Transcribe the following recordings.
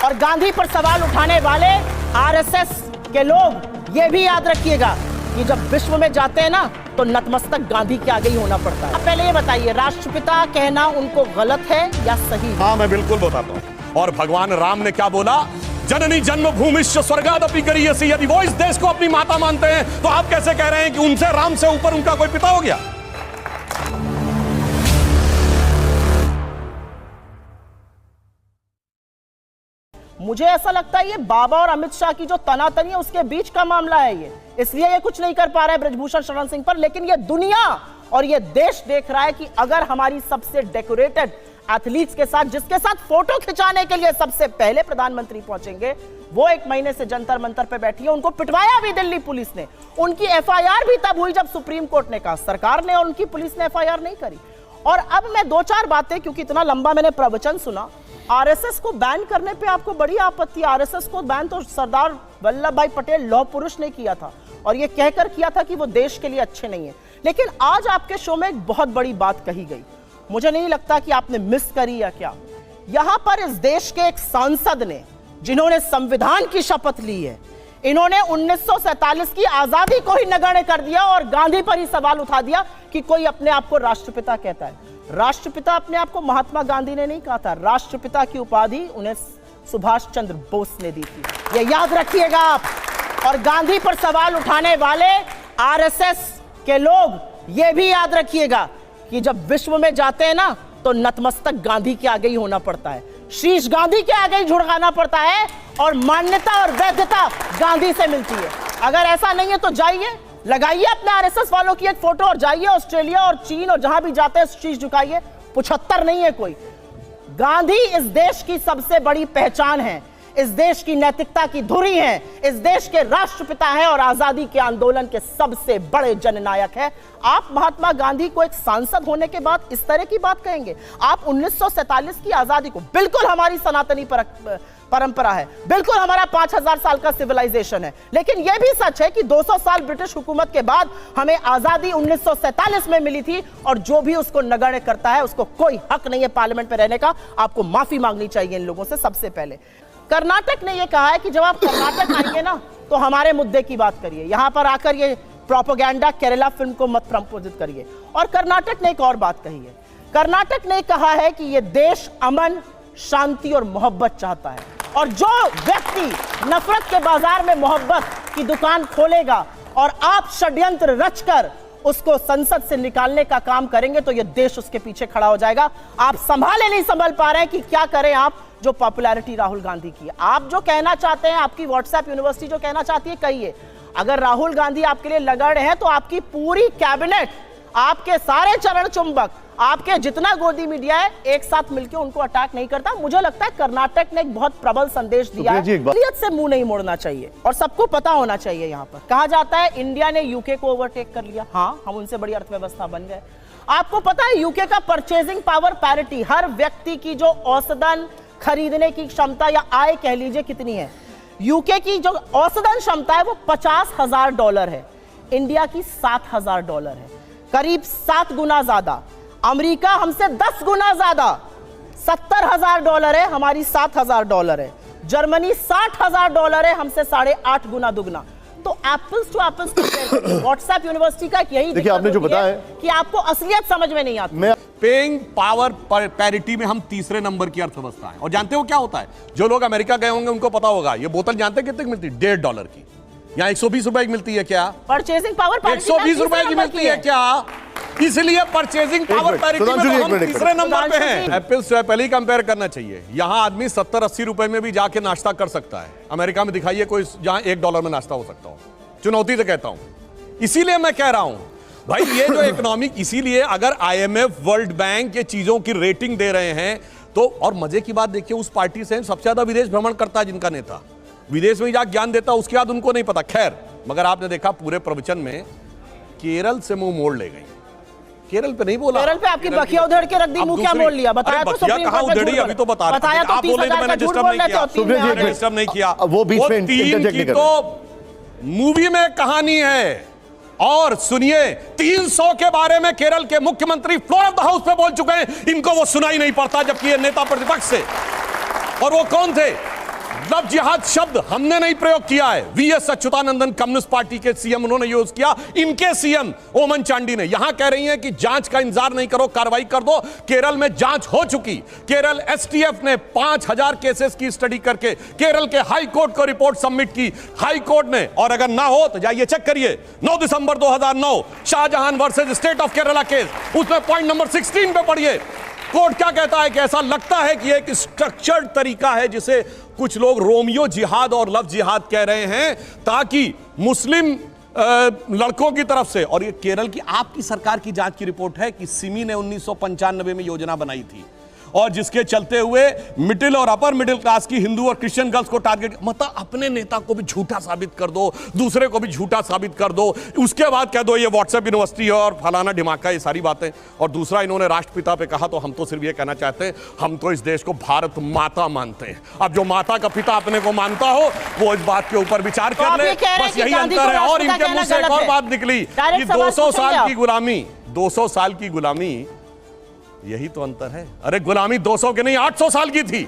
और गांधी पर सवाल उठाने वाले आरएसएस के लोग ये भी याद रखिएगा कि जब विश्व में जाते हैं ना तो नतमस्तक गांधी के आगे ही होना पड़ता है। पहले ये बताइए, राष्ट्रपिता कहना उनको गलत है या सही? हाँ, मैं बिल्कुल बताता हूँ। और भगवान राम ने क्या बोला? जननी जन्मभूमिश्च स्वर्गादपि गरीयसी। यदि वो इस देश को अपनी माता मानते हैं तो आप कैसे कह रहे हैं कि उनसे, राम से ऊपर उनका कोई पिता हो गया? मुझे ऐसा लगता है ये बाबा और अमित शाह की जो तनातनी है उसके बीच का मामला है ये, इसलिए ये कुछ नहीं कर पा रहा है ब्रजभूषण शरण सिंह पर। लेकिन ये दुनिया और ये देश देख रहा है कि अगर हमारी सबसे डेकोरेटेड एथलीट्स के साथ, जिसके साथ फोटो खिंचाने के लिए सबसे पहले प्रधानमंत्री पहुंचेंगे, वो 1 महीने से जंतर मंतर पे बैठी है, उनको पिटवाया भी दिल्ली पुलिस ने। उनकी एफआईआर भी तब हुई जब सुप्रीम कोर्ट ने कहा, सरकार ने और उनकी पुलिस ने एफआईआर नहीं करी। और अब मैं 2-4 बातें, क्योंकि इतना लंबा मैंने प्रवचन सुना, आरएसएस को बैन करने पे आपको बड़ी आपत्ति। आरएसएस को बैन तो सरदार वल्लभ भाई पटेल लौह पुरुष ने किया था और ये कहकर किया था कि वो देश के लिए अच्छे नहीं है। लेकिन आज आपके शो में एक बहुत बड़ी बात कही गई, मुझे नहीं लगता कि आपने मिस करी या क्या। यहां पर इस देश के एक सांसद ने, जिन्होंने संविधान की शपथ ली है, इन्होंने 1947 की आजादी को ही नगण्य कर दिया और गांधी पर ही सवाल उठा दिया कि कोई अपने आप को राष्ट्रपिता कहता है। राष्ट्रपिता अपने आप को महात्मा गांधी ने नहीं कहा था, राष्ट्रपिता की उपाधि उन्हें सुभाष चंद्र बोस ने दी थी, ये याद रखिएगा आप। और गांधी पर सवाल उठाने वाले आरएसएस के लोग ये भी याद रखिएगा कि जब विश्व में जाते हैं ना तो नतमस्तक गांधी के आगे ही होना पड़ता है, शीश गांधी के आगे ही झुकाना पड़ता है और मान्यता और वैधता गांधी से मिलती है। अगर ऐसा नहीं है तो जाइए, लगाइए अपने आरएसएस वालों की एक फोटो और जाइए ऑस्ट्रेलिया और चीन और जहां भी जाते हैं शीश झुकाइए। 75 नहीं है कोई। गांधी इस देश की सबसे बड़ी पहचान है, इस देश की नैतिकता की धुरी है, इस देश के राष्ट्रपिता हैं और आजादी के आंदोलन के सबसे बड़े जननायक हैं। आप महात्मा गांधी को एक सांसद होने के बाद इस तरह की बात कहेंगे? आप 1947 की आजादी को, बिल्कुल हमारी सनातनी परंपरा है, बिल्कुल हमारा 5000 साल का सिविलाइजेशन है, लेकिन यह भी सच है कि 200 साल ब्रिटिश हुकूमत के बाद हमें आजादी 1947 में मिली थी और जो भी उसको नगण्य करता है उसको कोई हक नहीं है पार्लियामेंट में रहने का। आपको माफी मांगनी चाहिए इन लोगों से। सबसे पहले कर्नाटक ने यह कहा है कि जब आप कर्नाटक आएंगे ना तो हमारे मुद्दे की बात करिए, यहां पर आकर ये प्रोपेगेंडा केरला फिल्म को मत प्रपोजित करिए। और कर्नाटक ने एक और बात कही है, कर्नाटक ने कहा है कि यह देश अमन, शांति और मोहब्बत चाहता है और जो व्यक्ति नफरत के बाजार में मोहब्बत की दुकान खोलेगा और आप षड्यंत्र रचकर उसको संसद से निकालने का काम करेंगे तो यह देश उसके पीछे खड़ा हो जाएगा। आप नहीं संभल पा रहे हैं कि क्या करें आप, जो पॉपुलैरिटी राहुल गांधी की। आप जो कहना चाहते हैं, आपकी व्हाट्सएप यूनिवर्सिटी जो कहना चाहती है कहिए। अगर राहुल गांधी आपके लिए लड़ रहे हैं तो आपकी पूरी कैबिनेट, आपके सारे चरण चुंबक, आपके जितना गोदी मीडिया है, एक साथ मिलकर उनको अटैक नहीं करता। मुझे लगता है कर्नाटक ने एक बहुत प्रबल संदेश दिया है, असलियत से मुंह नहीं मोड़ना चाहिए और सबको पता होना चाहिए। यहाँ पर कहा जाता है इंडिया ने यूके को ओवरटेक कर लिया, हाँ हम उनसे बड़ी अर्थव्यवस्था बन गए। आपको पता है यूके का परचेजिंग पावर पैरिटी, हर व्यक्ति की जो औसतन खरीदने की क्षमता या आय कह लीजिए कितनी है, यूके की जो औसतन क्षमता है वो $50,000 है, इंडिया की $7,000 है, करीब 7 गुना ज्यादा। अमेरिका हमसे 10 गुना ज्यादा, $70,000 है, हमारी $7,000 है। जर्मनी $60,000 है, हमसे 8.5 गुना दुगना। तो apples to apples WhatsApp university का यही देखिए, आपने जो बताया कि आपको असलियत समझ में नहीं आती। पेइंग पावर पैरिटी में हम 3रे नंबर की अर्थव्यवस्था है। और जानते हो क्या होता है, जो लोग अमेरिका गए होंगे उनको पता होगा, ये बोतल जानते हैं कितने की मिलती है? $1.5 की। यहाँ 120 रुपए की मिलती है क्या? परचेजिंग पावर 120 रुपए की मिलती है क्या? इसलिए परचेजिंग पावर पैरिटी में तो हम 3रे नंबर पे हैं। एप्पल से पहले ही कंपेयर करना चाहिए। यहाँ आदमी 70-80 रुपए में भी जाके नाश्ता कर सकता है। अमेरिका में दिखाइए कोई जहां $1 में नाश्ता हो सकता हो। चुनौती से कहता हूं। इसीलिए मैं कह रहा हूं भाई, ये जो इकोनॉमिक, इसीलिए अगर IMF, वर्ल्ड बैंक ये चीजों की रेटिंग दे रहे हैं तो, और मजे की बात देखिए, उस पार्टी से सबसे ज्यादा विदेश भ्रमण करता है जिनका नेता, विदेश में जाकर ज्ञान देता, उसके बाद उनको नहीं पता। खैर, मगर आपने देखा पूरे प्रवचन में केरल से मुंह मोड़ ले गई। केरल पे नहीं बोला, केरल पे आपकी बखिया उधड़ के रख दी, मुंह क्या मोड़ लिया? बताया तो सुप्रीम कोर्ट उधड़ी, अभी तो बता रहे थे। आप बोल रहे थे मैंने डिस्टर्ब नहीं किया। वो बीच में इंटरजेक्ट नहीं कर रहे। तो मूवी में कहानी है। और सुनिए, 300 के बारे में केरल के मुख्यमंत्री फ्लोर ऑफ द हाउस पे बोल चुके हैं, इनको वो सुनाई नहीं पड़ता, जबकि ये नेता प्रतिपक्ष से। और वो कौन थे? लव जिहाद शब्द हमने नहीं प्रयोग किया है, वीएस अच्युतानंदन कम्युनिस्ट पार्टी के सीएम उन्होंने यूज किया, इनके सीएम ओमन चांडी ने। यहां कह रही हैं कि जांच का इंतजार नहीं करो, कार्रवाई कर दो। केरल में जांच हो चुकी, केरल एसटीएफ ने 5000 केसेस की स्टडी करके केरल के हाई कोर्ट को रिपोर्ट सबमिट की, हाई कोर्ट ने, और अगर ना हो तो जाइए चेक करिए, 9 दिसंबर 2009 Shahjahan versus state of Kerala case, उसमें पॉइंट नंबर 16 पे पढ़िए कोर्ट क्या कहता है कि ऐसा लगता है कि एक स्ट्रक्चर्ड तरीका है जिसे कुछ लोग रोमियो जिहाद और लव जिहाद कह रहे हैं, ताकि मुस्लिम लड़कों की तरफ से, और ये केरल की आपकी सरकार की जांच की रिपोर्ट है कि सिमी ने 1995 में योजना बनाई थी और जिसके चलते हुए मिडिल और अपर मिडिल क्लास की हिंदू और क्रिश्चियन गर्ल्स को टारगेट, मतलब अपने नेता को भी झूठा साबित कर दो, दूसरे को भी झूठा साबित कर दो, उसके बाद कह दो ये व्हाट्सएप यूनिवर्सिटी है और फलाना ढिमाका, ये सारी बातें। और दूसरा इन्होंने राष्ट्रपिता पे कहा, तो हम तो सिर्फ ये कहना चाहते हैं, हम तो इस देश को भारत माता मानते हैं। अब जो माता का पिता अपने को मानता हो वो इस बात के ऊपर विचार कर ले, बस यही अंतर है। और इनके मुंह से एक और बात निकली कि 200 साल की गुलामी, 200 साल की गुलामी, यही तो अंतर है। अरे गुलामी 200 के नहीं 800 साल की थी।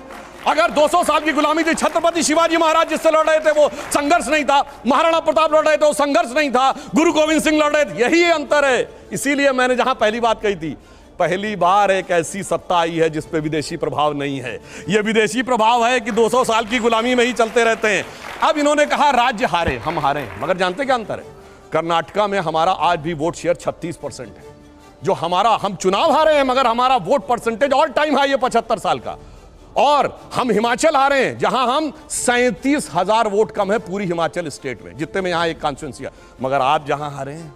अगर 200 साल की गुलामी थी, छत्रपति शिवाजी महाराज जिससे लड़ रहे थे वो संघर्ष नहीं था, महाराणा प्रताप लड़ रहे थे वो संघर्ष नहीं था, गुरु गोविंद सिंह लड़ रहे थे, यही अंतर है। इसीलिए मैंने जहां पहली बात कही थी, पहली बार एक ऐसी सत्ता आई है जिस पे विदेशी प्रभाव नहीं है। यह विदेशी प्रभाव है कि 200 साल की गुलामी में ही चलते रहते हैं। अब इन्होंने कहा राज्य हारे, हम हारे, मगर जानते क्या अंतर है? कर्नाटका में हमारा आज भी वोट शेयर 36% है, जो हमारा, हम चुनाव हारे हैं मगर हमारा vote percentage all time high है 75 साल का। और हम हिमाचल हारे हैं जहां हम 37,000 वोट कम है पूरी हिमाचल स्टेट में, जितने में यहां एक कॉन्स्टिट्यूंसी है। मगर आप जहां हारे हैं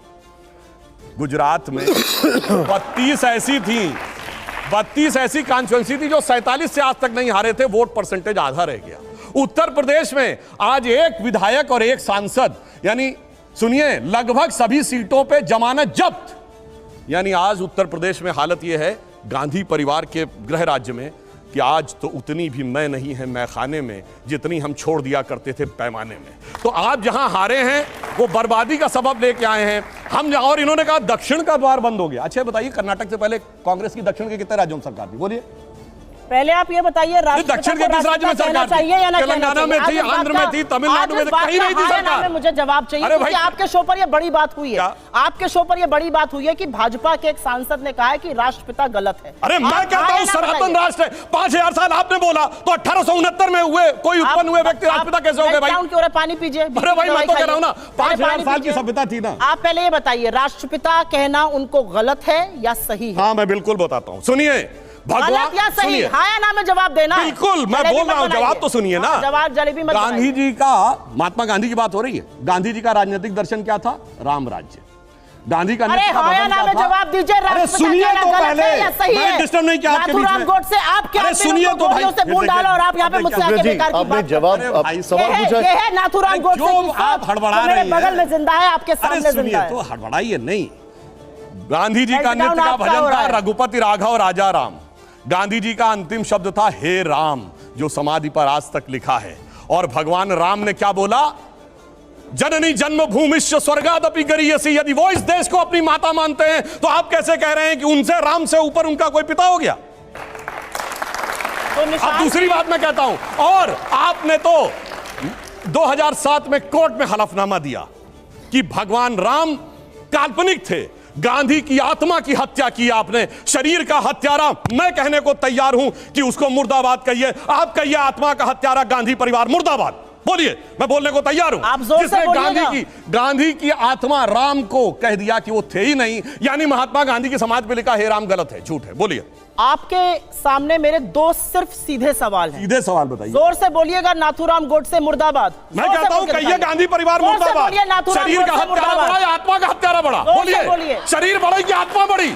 गुजरात में 32 ऐसी थी, 32 ऐसी कॉन्स्टिट्यूंसी थी जो 47 से आज तक नहीं हारे थे, वोट परसेंटेज आधा रह गया। उत्तर प्रदेश में आज एक विधायक और एक सांसद, यानी सुनिए लगभग सभी सीटों पे जमानत जब्त। यानी आज उत्तर प्रदेश में हालत यह है गांधी परिवार के गृह राज्य में कि आज तो उतनी भी मैं नहीं है मैखाने में जितनी हम छोड़ दिया करते थे पैमाने में। तो आप जहां हारे हैं वो बर्बादी का सबब लेके आए हैं हम जहां, और इन्होंने कहा दक्षिण का द्वार बंद हो गया। अच्छा बताइए, कर्नाटक से पहले कांग्रेस की दक्षिण के कितने राज्यों में सरकार थी? बोलिए पहले आप ये बताइए, दक्षिण के किस राज्य में सरकार चाहिए या ना? तेलंगाना में थी, आंध्र में थी, तमिलनाडु में, कहीं नहीं थी सरकार। मुझे जवाब चाहिए क्योंकि आपके शो पर ये बड़ी बात हुई है, आपके शो पर ये बड़ी बात हुई है कि भाजपा के एक सांसद ने कहा है कि राष्ट्रपिता गलत है। अरे मैं कहता हूं सनातन राष्ट्र है। 5000 साल आपने बोला तो 1869 में हुए कोई उत्पन्न हुए व्यक्ति राष्ट्रपिता कैसे हो गए भाई? क्यों रहे, पानी पीजिए। अरे भाई मैं तो कह रहा हूं ना 5000 साल की सभ्यता थी ना। आप पहले ये बताइए, राष्ट्रपिता कहना उनको गलत है या सही है? हाँ मैं बिल्कुल बताता हूं, सुनिए। गलत या सही, हाँ या ना में जवाब देना। बिल्कुल मैं बोल रहा हूं, जवाब तो सुनिए ना। जवाब जलेबी मत। गांधी जी का, महात्मा गांधी की बात हो रही है, गांधी जी का राजनीतिक दर्शन क्या था? राम राज्य। गांधी का जवाब दीजिए। अरे सुनिए तो पहले, मैं डिस्टर्ब नहीं किया आपके बीच में। गोडसे आप क्या सुनिए तो भाई, से मूड डालो और आप यहाँ पे मुझसे आके बेकार की बात। जवाब सवाल पूछा ये है नाथूराम गोडसे, आप हड़बड़ा रहे हैं, बगल में जिंदा है, आपके सामने जिंदा है। तो हड़बड़ाइए नहीं। गांधी जी का नृत्य का भजन था रघुपति राघव राजा राम। गांधी जी का अंतिम शब्द था हे राम, जो समाधि पर आज तक लिखा है। और भगवान राम ने क्या बोला? जननी जन्मभूमिश्च स्वर्गादपि गरीयसी। यदि वो इस देश को अपनी माता मानते हैं तो आप कैसे कह रहे हैं कि उनसे, राम से ऊपर उनका कोई पिता हो गया? तो अब दूसरी बात मैं कहता हूं, और आपने तो 2007 में कोर्ट में हलफनामा दिया कि भगवान राम काल्पनिक थे, गांधी की आत्मा की हत्या की आपने, शरीर का हत्यारा मैं कहने को तैयार हूं कि उसको मुर्दाबाद कहिए। आप कहिए आत्मा का हत्यारा गांधी परिवार मुर्दाबाद, बोलिए, मैं बोलने को तैयार हूं। जिसने गांधी की आत्मा राम को कह दिया कि वो थे ही नहीं, यानी महात्मा गांधी की समाज पे लिखा हे राम गलत है, झूठ है। बोलिए। आपके सामने मेरे दो सिर्फ सीधे सवाल हैं। सीधे सवाल बताइए। जोर से बोलिएगा, नाथूराम गोडसे मुर्दाबाद। मैं कहता हूं कहिए गांधी परिवार मुर्दाबाद। शरीर का हत्यारा बड़ा या आत्मा का हत्यारा बड़ा? बोलिए। शरीर बड़ा कि आत्मा बड़ी?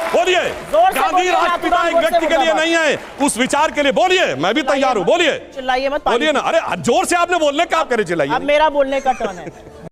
बोलिए। गांधी राष्ट्रपिता एक व्यक्ति के लिए नहीं है, उस विचार के लिए। बोलिए, मैं भी तैयार हूं। बोलिए, चिल्लाइए मत, बोलिए ना। अरे जोर से आपने बोलने का, आप करे चिल्लाइए। अब मेरा बोलने का टर्न है।